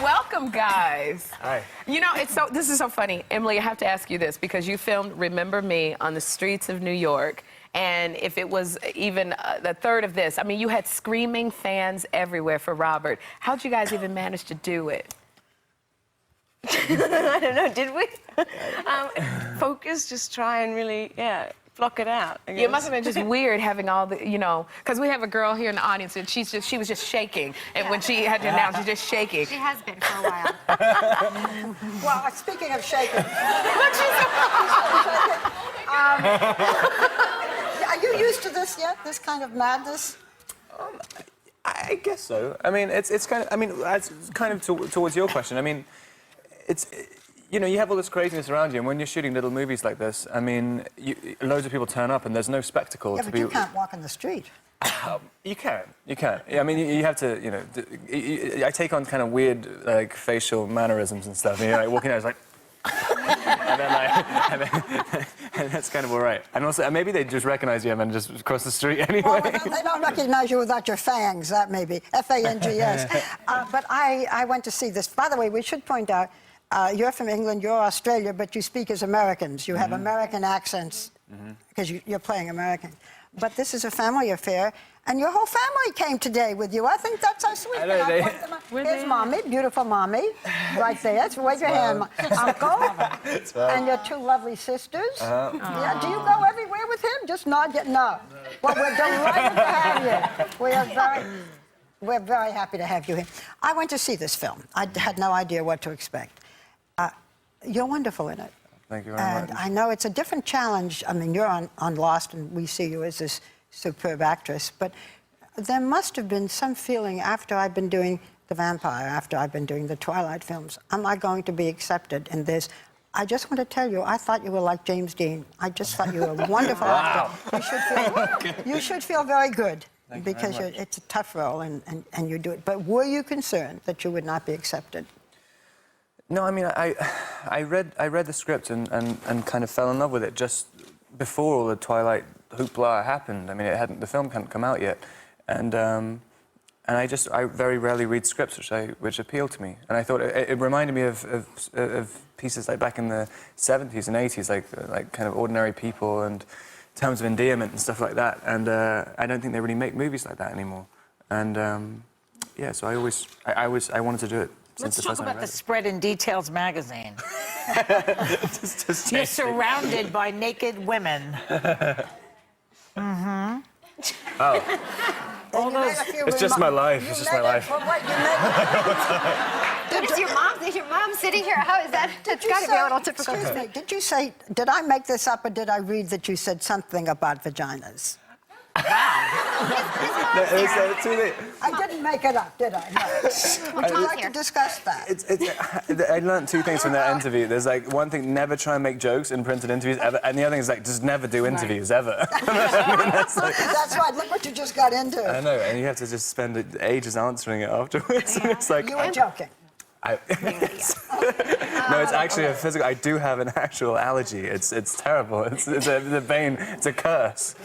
welcome, guys. Hi. You know, this is so funny. Emily, I have to ask you this because you filmed Remember Me on the streets of New York. And if it was even a third of this, I mean, you had screaming fans everywhere for Robert. How'd you guys even manage to do it? I don't know, did we? Focus, just try and really, block it out. Yeah, it must have been just weird having all the, you know, because we have a girl here in the audience and she was just shaking. And when she had to announce, she's just shaking. She has been for a while. Well, speaking of shaking, are you used to this yet? This kind of madness? I guess so. I mean, it's kind of. I mean, it's kind of towards your question. I mean, you know, you have all this craziness around you, and when you're shooting little movies like this, I mean, loads of people turn up, and there's no spectacle Yeah, to but be. you can't walk in the street. You can. Yeah, I mean, you have to. You know, I take on kind of weird like facial mannerisms and stuff. And you're like walking out, it's like. and that's kind of all right. And also, maybe they just recognize you and just cross the street anyway. Well, they don't recognize you without your fangs, that may be. F-A-N-G-S. But I went to see this. By the way, we should point out, you're from England, you're Australia, but you speak as Americans. You have American accents, because you're playing American. But this is a family affair, and your whole family came today with you. I think that's so sweet. I know, Here's Mommy, beautiful Mommy, right there. So wave your hand, Uncle, and your two lovely sisters. Yeah, do you go everywhere with him? Just nod your no. Well, we're delighted to have you. We're very happy to have you here. I went to see this film. I had no idea what to expect. You're wonderful in it. Thank you very much. And I know it's a different challenge. I mean, you're on Lost, and we see you as this superb actress. But there must have been some feeling after I've been doing The Vampire, after I've been doing the Twilight films. Am I going to be accepted in this? I just want to tell you, I thought you were like James Dean. I just thought you were a wonderful actor. You should feel very good. Because it's a tough role, and you do it. But were you concerned that you would not be accepted? No, I mean, I read the script and kind of fell in love with it just before all the Twilight hoopla happened. I mean, the film hadn't come out yet, and I very rarely read scripts which appeal to me. And I thought it reminded me of pieces like back in the 70s and 80s, like kind of Ordinary People and Terms of Endearment and stuff like that. And I don't think they really make movies like that anymore. And yeah, so I wanted to do it. Let's talk about the Spread in Details magazine. just You're surrounded by naked women. Oh. It's just my life. It's just my life. Is your mom sitting here? How is that? It's got to be a little typical. Excuse me, did I make this up, or did I read that you said something about vaginas? I didn't make it up, did I? No. Would you like to discuss that? I learned two things from that interview. There's like one thing, never try and make jokes in printed interviews ever, and the other thing is like just never do interviews ever. I mean, that's right. Look what you just got into. I know, and you have to just spend ages answering it afterwards. And it's like you were joking. No, it's actually a physical. I do have an actual allergy. It's terrible. It's a curse.